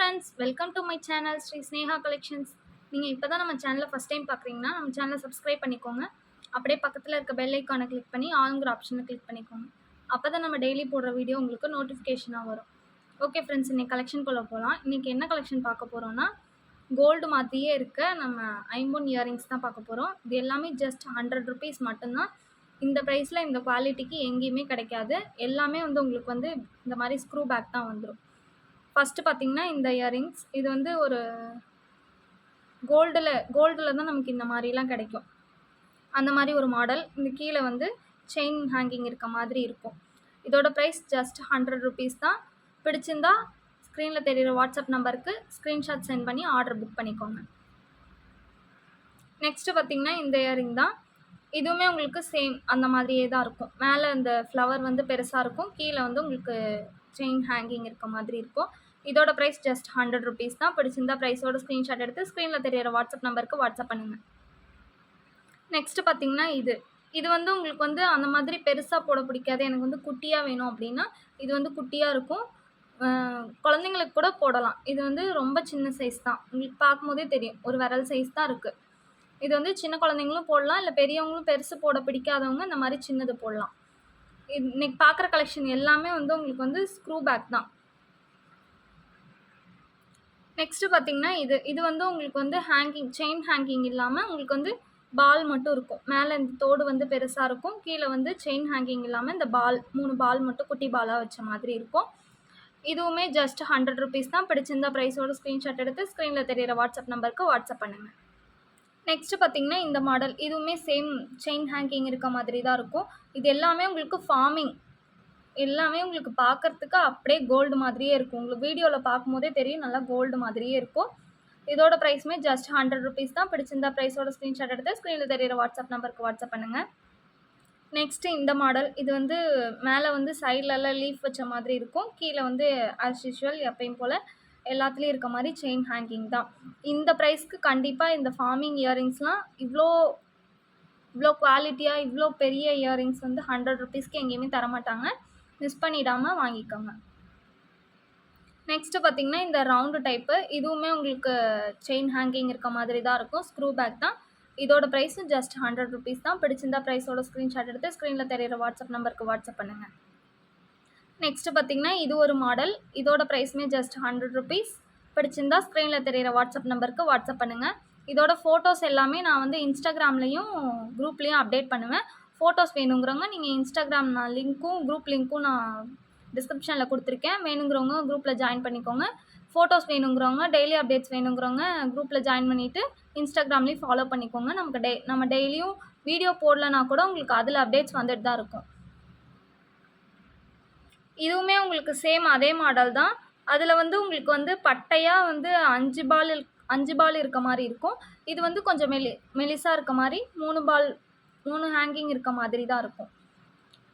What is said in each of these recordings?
Friends, welcome to my channel Sri Sneha collections. நீங்கள் இப்போ தான் நம்ம சேனலை ஃபஸ்ட் டைம் பார்க்குறீங்கன்னா நம்ம சேனலை சப்ஸ்கிரைப் பண்ணிக்கோங்க. அப்படியே பக்கத்தில் இருக்க பெல் ஐக்கானை கிளிக் பண்ணி ஆளுங்கிற ஆப்ஷனை கிளிக் பண்ணிக்கோங்க. அப்போ தான் நம்ம டெய்லி போடுற வீடியோ உங்களுக்கு நோட்டிஃபிகேஷனாக வரும். ஓகே ஃப்ரெண்ட்ஸ், இன்றைக்கி கலெக்ஷனுக்குள்ளே போகலாம். இன்றைக்கி என்ன கலெக்ஷன் பார்க்க போகிறோன்னா, கோல்டு மாதிரியே இருக்க நம்ம ஐம்பொன் இயரிங்ஸ் தான் பார்க்க போகிறோம். இது எல்லாமே ஜஸ்ட் 100 rupees மட்டும்தான். இந்த ப்ரைஸில் இந்த குவாலிட்டிக்கு எங்கேயுமே கிடைக்காது. எல்லாமே உங்களுக்கு இந்த மாதிரி ஸ்க்ரூ பேக் தான் ஃபஸ்ட்டு பார்த்தீங்கன்னா இந்த இயரிங்ஸ் இது ஒரு கோல்டில் தான் நமக்கு இந்த மாதிரிலாம் கிடைக்கும். அந்த மாதிரி ஒரு மாடல். இந்த கீழே செயின் ஹேங்கிங் இருக்க மாதிரி இருக்கும். இதோட ப்ரைஸ் ஜஸ்ட் 100 rupees தான். பிடிச்சிருந்தா ஸ்க்ரீனில் தெரிகிற வாட்ஸ்அப் நம்பருக்கு ஸ்க்ரீன்ஷாட் சென்ட் பண்ணி ஆர்டர் புக் பண்ணிக்கோங்க. நெக்ஸ்ட்டு பார்த்தீங்கன்னா இந்த இயரிங் தான். இதுவுமே உங்களுக்கு சேம் அந்த மாதிரியே தான் இருக்கும். மேலே இந்த ஃப்ளவர் பெருசாக இருக்கும். கீழே உங்களுக்கு செயின் ஹேங்கிங் இருக்க மாதிரி இருக்கும். இதோட ப்ரைஸ் ஜஸ்ட் 100 rupees தான். பிடிச்சிருந்தா ப்ரைஸோட ஸ்க்ரீன்ஷாட் எடுத்து ஸ்க்ரீனில் தெரியிற வாட்ஸ்அப் நம்பருக்கு வாட்ஸ்அப் பண்ணுங்கள். நெக்ஸ்ட்டு பார்த்தீங்கன்னா இது உங்களுக்கு அந்த மாதிரி பெருசாக போட பிடிக்காது, எனக்கு குட்டியாக வேணும் அப்படின்னா இது குட்டியாக இருக்கும். குழந்தைங்களுக்கு கூட போடலாம். இது ரொம்ப சின்ன சைஸ் தான். உங்களுக்கு பார்க்கும்போதே தெரியும், ஒரு விரல் சைஸ் தான் இருக்குது. இது சின்ன குழந்தைங்களும் போடலாம், இல்லை பெரியவங்களும் பெருசு போட பிடிக்காதவங்க இந்த மாதிரி சின்னது போடலாம். இன்னைக்கு பார்க்குற கலெக்ஷன் எல்லாமே உங்களுக்கு ஸ்க்ரூ பேக் தான். நெக்ஸ்ட்டு பார்த்தீங்கன்னா இது உங்களுக்கு ஹேங்கிங் செயின் ஹேங்கிங் இல்லாமல் உங்களுக்கு பால் மட்டும் இருக்கும். மேலே இந்த தோடு பெருசாக இருக்கும். கீழே செயின் ஹேங்கிங் இல்லாமல் இந்த 3 பால் மட்டும் குட்டி பாலாக வச்ச மாதிரி இருக்கும். இதுவுமே ஜஸ்ட் 100 rupees தான். பிடிச்சிருந்தா ப்ரைஸோட ஸ்க்ரீன்ஷாட் எடுத்து ஸ்க்ரீனில் தெரியிற வாட்ஸ்அப் நம்பருக்கு வாட்ஸ்அப் பண்ணுங்கள். நெக்ஸ்ட்டு பார்த்தீங்கன்னா இந்த மாடல். இதுவுமே சேம் செயின் ஹேங்கிங் இருக்க மாதிரி தான் இருக்கும். இது எல்லாமே உங்களுக்கு ஃபார்மிங். எல்லாமே உங்களுக்கு பார்க்குறதுக்கு அப்படியே கோல்டு மாதிரியே இருக்கும். உங்களுக்கு வீடியோவில் பார்க்கும்போதே தெரியும், நல்லா கோல்டு மாதிரியே இருக்கும். இதோட ப்ரைஸுமே ஜஸ்ட் 100 rupees தான். பிடிச்சிருந்தா ப்ரைஸோட ஸ்க்ரீன்ஷாட் எடுத்து ஸ்க்ரீனில் தெரியிற வாட்ஸ்அப் நம்பருக்கு வாட்ஸ்அப் பண்ணுங்கள். நெக்ஸ்ட்டு இந்த மாடல். இது மேலே சைட்லலாம் லீஃப் வச்ச மாதிரி இருக்கும். கீழே ஆஸ் யூஷுவல் எப்பயும் போல் எல்லாத்துலேயும் இருக்க மாதிரி செயின் ஹேங்கிங் தான். இந்த ப்ரைஸ்க்கு கண்டிப்பாக இந்த ஃபார்மிங் இயரிங்ஸ்லாம் இவ்வளோ குவாலிட்டியாக இவ்வளோ பெரிய இயரிங்ஸ் 100 rupeesக்கு எங்கேயுமே தரமாட்டாங்க. மிஸ் பண்ணிடாமல் வாங்கிக்கோங்க. நெக்ஸ்ட்டு பார்த்தீங்கன்னா இந்த ரவுண்டு டைப்பு. இதுவுமே உங்களுக்கு செயின் ஹேங்கிங் இருக்க மாதிரி தான் இருக்கும். ஸ்க்ரூ பேக் தான். இதோட ப்ரைஸும் ஜஸ்ட் 100 rupees தான். பிடிச்சிருந்தா ப்ரைஸோட ஸ்க்ரீன்ஷாட் எடுத்து ஸ்க்ரீனில் தெரியிற வாட்ஸ்அப் நம்பருக்கு வாட்ஸ்அப் பண்ணுங்கள். நெக்ஸ்ட்டு பார்த்தீங்கன்னா இது ஒரு மாடல். இதோட ப்ரைஸுமே ஜஸ்ட் 100 rupees. பிடிச்சிருந்தா ஸ்க்ரீனில் தெரியிற வாட்ஸ்அப் நம்பருக்கு வாட்ஸ்அப் பண்ணுங்கள். இதோட ஃபோட்டோஸ் எல்லாமே நான் இன்ஸ்டாகிராம்லேயும் குரூப்லேயும் அப்டேட் பண்ணுவேன். ஃபோட்டோஸ் வேணுங்கிறவங்க நீங்கள் இன்ஸ்டாகிராம் குரூப் லிங்க்கும் நான் டிஸ்கிரிப்ஷனில் கொடுத்துருக்கேன். வேணுங்கிறவங்க குரூப்பில் ஜாயின் பண்ணிக்கோங்க. ஃபோட்டோஸ் வேணுங்கிறவங்க, டெய்லி அப்டேட்ஸ் வேணுங்கிறவங்க குரூப்பில் ஜாயின் பண்ணிவிட்டு இன்ஸ்டாகிராம்லேயும் ஃபாலோ பண்ணிக்கோங்க. நம்ம டெய்லியும் வீடியோ போடலனா கூட உங்களுக்கு அதில் அப்டேட்ஸ் வந்துட்டு தான் இருக்கும். இதுவுமே உங்களுக்கு சேம் அதே மாடல் தான். அதில் உங்களுக்கு பட்டையாக 5 பால் இருக்க மாதிரி இருக்கும். இது கொஞ்சம் மெலிசாக இருக்க மாதிரி 3 ஹேங்கிங் இருக்க மாதிரி தான் இருக்கும்.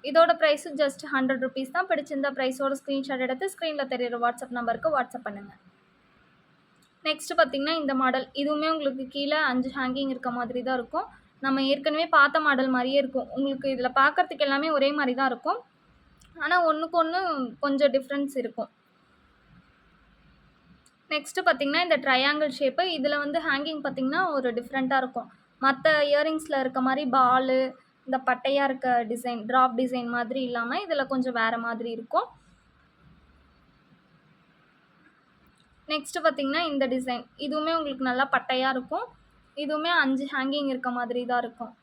இதோட ப்ரைஸு ஜஸ்ட் 100 rupees தான். பிடிச்சிருந்த ப்ரைஸோட ஸ்க்ரீன்ஷாட் எடுத்து ஸ்க்ரீனில் தெரியிற வாட்ஸ்அப் நம்பருக்கு வாட்ஸ்அப் பண்ணுங்கள். நெக்ஸ்ட்டு பார்த்தீங்கன்னா இந்த மாடல். இதுவுமே உங்களுக்கு கீழே 5 ஹேங்கிங் இருக்க மாதிரி தான் இருக்கும். நம்ம ஏற்கனவே பார்த்த மாடல் மாதிரியே இருக்கும். உங்களுக்கு இதில் பார்க்குறதுக்கு எல்லாமே ஒரே மாதிரி தான் இருக்கும். ஆனால் ஒன்றுக்கு ஒன்று கொஞ்சம் டிஃப்ரென்ஸ் இருக்கும். நெக்ஸ்ட்டு பார்த்தீங்கன்னா இந்த ட்ரையாங்கிள் ஷேப்பு. இதில் ஹேங்கிங் பார்த்தீங்கன்னா ஒரு டிஃப்ரெண்ட்டாக இருக்கும். மற்ற இயரிங்ஸில் இருக்க மாதிரி பாலு, இந்த பட்டையாக இருக்க டிசைன், ட்ராப் டிசைன் மாதிரி இல்லாமல் இதில் கொஞ்சம் வேறு மாதிரி இருக்கும். நெக்ஸ்ட்டு பார்த்தீங்கன்னா இந்த டிசைன். இதுவுமே உங்களுக்கு நல்லா பட்டையாக இருக்கும். இதுவுமே 5 ஹேங்கிங் இருக்க மாதிரி தான் இருக்கும்.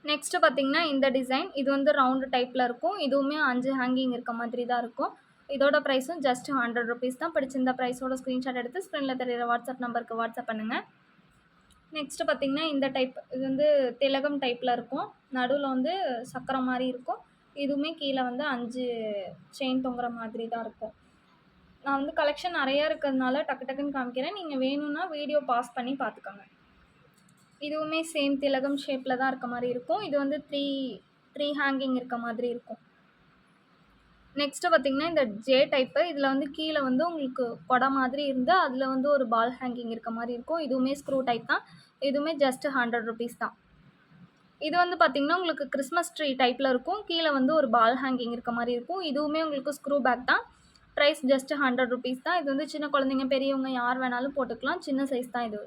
நெக்ஸ்ட்டு பார்த்தீங்கன்னா இந்த டிசைன். இது ரவுண்டு டைப்பில் இருக்கும். இதுவுமே 5 ஹேங்கிங் இருக்க மாதிரி தான் இருக்கும். இதோட ப்ரைஸும் ஜஸ்ட் 100 rupees தான். பிடிச்சிருந்த ப்ரைஸோட ஸ்க்ரீன்ஷாட் எடுத்து ஸ்க்ரீனில் தெரியிற வாட்ஸ்அப் நம்பருக்கு வாட்ஸ்அப் பண்ணுங்கள். நெக்ஸ்ட்டு பார்த்தீங்கன்னா இந்த டைப். இது திலகம் டைப்பில் இருக்கும். நடுவில் சக்கரம் மாதிரி இருக்கும். இதுவுமே கீழே 5 செயின் தொங்குற மாதிரி தான் இருக்கும். நான் கலெக்ஷன் நிறையா இருக்கிறதுனால டக்குன்னு காமிக்கிறேன். நீங்கள் வேணும்னா வீடியோ பாஸ் பண்ணி பார்த்துக்கோங்க. இதுவுமே சேம் திலகம் ஷேப்பில் தான் இருக்க மாதிரி இருக்கும். இது 3 ஹேங்கிங் இருக்க மாதிரி இருக்கும். நெக்ஸ்ட்டு பார்த்தீங்கன்னா இந்த ஜே டைப்பு. இதில் கீழே உங்களுக்கு கொடை மாதிரி இருந்து அதில் ஒரு பால் ஹேங்கிங் இருக்க மாதிரி இருக்கும். இதுவுமே ஸ்க்ரூ டைப் தான். இதுவுமே ஜஸ்ட் 100 rupees தான். இது பார்த்தீங்கன்னா உங்களுக்கு கிறிஸ்மஸ் ட்ரீ டைப்பில் இருக்கும். கீழே ஒரு பால் ஹேங்கிங் இருக்க மாதிரி இருக்கும். இதுவுமே உங்களுக்கு ஸ்க்ரூ பேக் தான். ப்ரைஸ் ஜஸ்ட் 100 ருபீஸ் தான். இது வந்து சின்ன குழந்தைங்க, பெரியவங்க யார் வேணாலும் போட்டுக்கலாம். சின்ன சைஸ் தான் இது.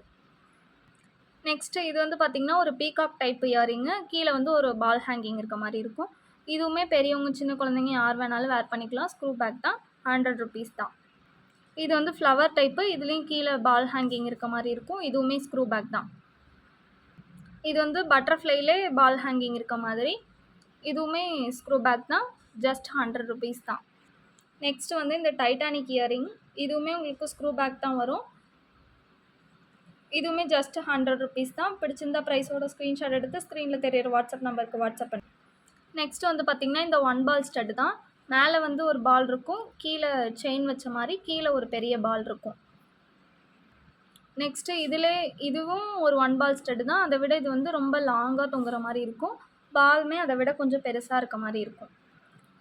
நெக்ஸ்ட்டு இது வந்து பார்த்தீங்கன்னா, ஒரு பீகாக் டைப் இயரிங்கு. கீழ வந்து ஒரு பால் ஹேங்கிங் இருக்க மாரி இருக்கும். இதுவுமே பெரியவங்க, சின்ன குழந்தைங்க யார் வேணாலும் வேர் பண்ணிக்கலாம். ஸ்க்ரூ பேக் தான். 100 ருபீஸ் தான். இது வந்து ஃப்ளவர் டைப்பு. இதுலேயும் கீழ பால் ஹேங்கிங் இருக்க மாரி இருக்கும். இதுவுமே ஸ்க்ரூ பேக் தான். இது வந்து பட்டர்ஃப்ளைலே பால் ஹேங்கிங் இருக்க மாதிரி. இதுவுமே ஸ்க்ரூ பேக் தான். ஜஸ்ட் 100 ருபீஸ் தான். நெக்ஸ்ட்டு வந்து இந்த டைட்டானிக் இயரிங். இதுவுமே உங்களுக்கு ஸ்க்ரூ பேக் தான் வரும். இதுவுமே ஜஸ்ட் 100 ருபீஸ் தான். பிடிச்சிருந்தா ப்ரைஸோட ஸ்க்ரீன்ஷாட் எடுத்து ஸ்க்ரீன்ல தெரியிற வாட்ஸ்அப் நம்பருக்கு வாட்ஸ்அப் பண்ணுங்க. நெக்ஸ்ட் வந்து பார்த்தீங்கன்னா, இந்த 1 பால் ஸ்டட் தான். மேலே வந்து ஒரு பால் இருக்கும். கீழ செயின் வச்ச மாரி கீழ ஒரு பெரிய பால் இருக்கும். நெக்ஸ்ட்டு இதுவும் ஒரு 1 பால் ஸ்டட் தான். அத விட இது வந்து ரொம்ப லாங்கா தொங்குற மாரி இருக்கும். பாலுமே அத விட கொஞ்சம் பெருசா இருக்க மாரி இருக்கும்.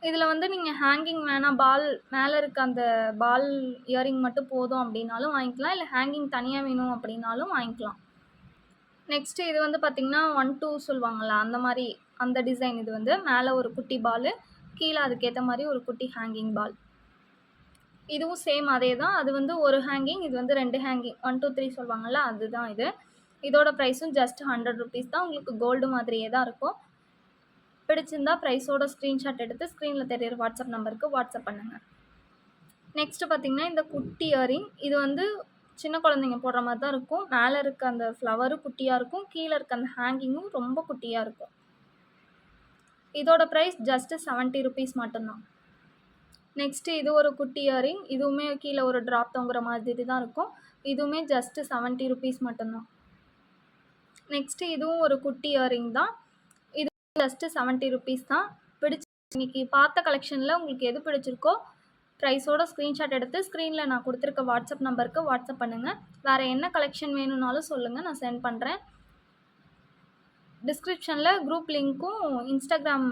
இதில வந்து நீங்க ஹேங்கிங் வேணாம், பால் மேலே இருக்க அந்த பால் இயரிங் மட்டும் போதும் அப்படின்னாலும் வாங்கிக்கலாம். இல்ல ஹேங்கிங் தனியா வேணும் அப்படின்னாலும் வாங்கிக்கலாம். நெக்ஸ்ட்டு இது வந்து பார்த்தீங்கன்னா, 1, 2 சொல்லுவாங்கல்ல, அந்த மாரி அந்த டிசைன் இது வந்து. மேலே ஒரு குட்டி பாலு, கீழ அதுக்கேத்த மாரி ஒரு குட்டி ஹேங்கிங் பால். இதுவும் சேம் அதே தான். அது வந்து ஒரு ஹேங்கிங், இது வந்து 2 ஹேங்கிங். 1, 2, 3 சொல்லுவாங்கல்ல, அதுதான் இது. இதோட ப்ரைஸும் ஜஸ்ட் 100 ருபீஸ் தான். உங்களுக்கு கோல்டு மாதிரியே தான் இருக்கும். பிடிச்சிருந்தா ப்ரைஸோட ஸ்க்ரீன்ஷாட் எடுத்து ஸ்க்ரீன்ல தெரியிற வாட்ஸ்அப் நம்பருக்கு வாட்ஸ்அப் பண்ணுங்க. நெக்ஸ்ட்டு பார்த்தீங்கன்னா, இந்த குட்டி இயரிங். இது வந்து சின்ன குழந்தைங்க போடுற மாரி தான் இருக்கும். மேலே இருக்க அந்த ஃப்ளவரும் குட்டியா இருக்கும். கீழ இருக்க அந்த ஹேங்கிங்கும் ரொம்ப குட்டியா இருக்கும். இதோட ப்ரைஸ் ஜஸ்ட் 70 ருபீஸ் மட்டும் தான். நெக்ஸ்ட்டு இது ஒரு குட்டி இயரிங். இதுவுமே கீழ ஒரு ட்ராப் தொங்குற மாதிரி தான் இருக்கும். இதுவுமே ஜஸ்ட் 70 ருபீஸ் மட்டும் தான். நெக்ஸ்ட்டு இதுவும் ஒரு குட்டி இயரிங் தான். இது ஜஸ்ட் 70 ருபீஸ் தான். இன்னைக்கு பார்த்த கலெக்ஷனில் உங்களுக்கு எது பிடிச்சிருக்கோ ப்ரைஸோட ஸ்க்ரீன்ஷாட் எடுத்து ஸ்க்ரீனில் நான் கொடுத்துருக்க வாட்ஸ்அப் நம்பருக்கு வாட்ஸ்அப் பண்ணுங்கள். வேறு என்ன கலெக்ஷன் வேணும்னாலும் சொல்லுங்கள், நான் சென்ட் பண்ணுறேன். டிஸ்கிரிப்ஷனில் குரூப் லிங்க்கும் இன்ஸ்டாகிராம்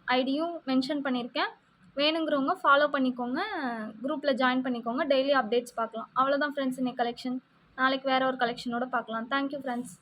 ஐடியும் மென்ஷன் பண்ணியிருக்கேன். வேணுங்கிறவங்க ஃபாலோ பண்ணிக்கோங்க, குரூப்பில் ஜாயின் பண்ணிக்கோங்க. டெய்லி அப்டேட்ஸ் பார்க்கலாம். அவ்வளோதான் ஃப்ரெண்ட்ஸ் இன்னைக்கு கலெக்ஷன். நாளைக்கு வேறு ஒரு கலெக்ஷனோட பார்க்கலாம். Thank you friends.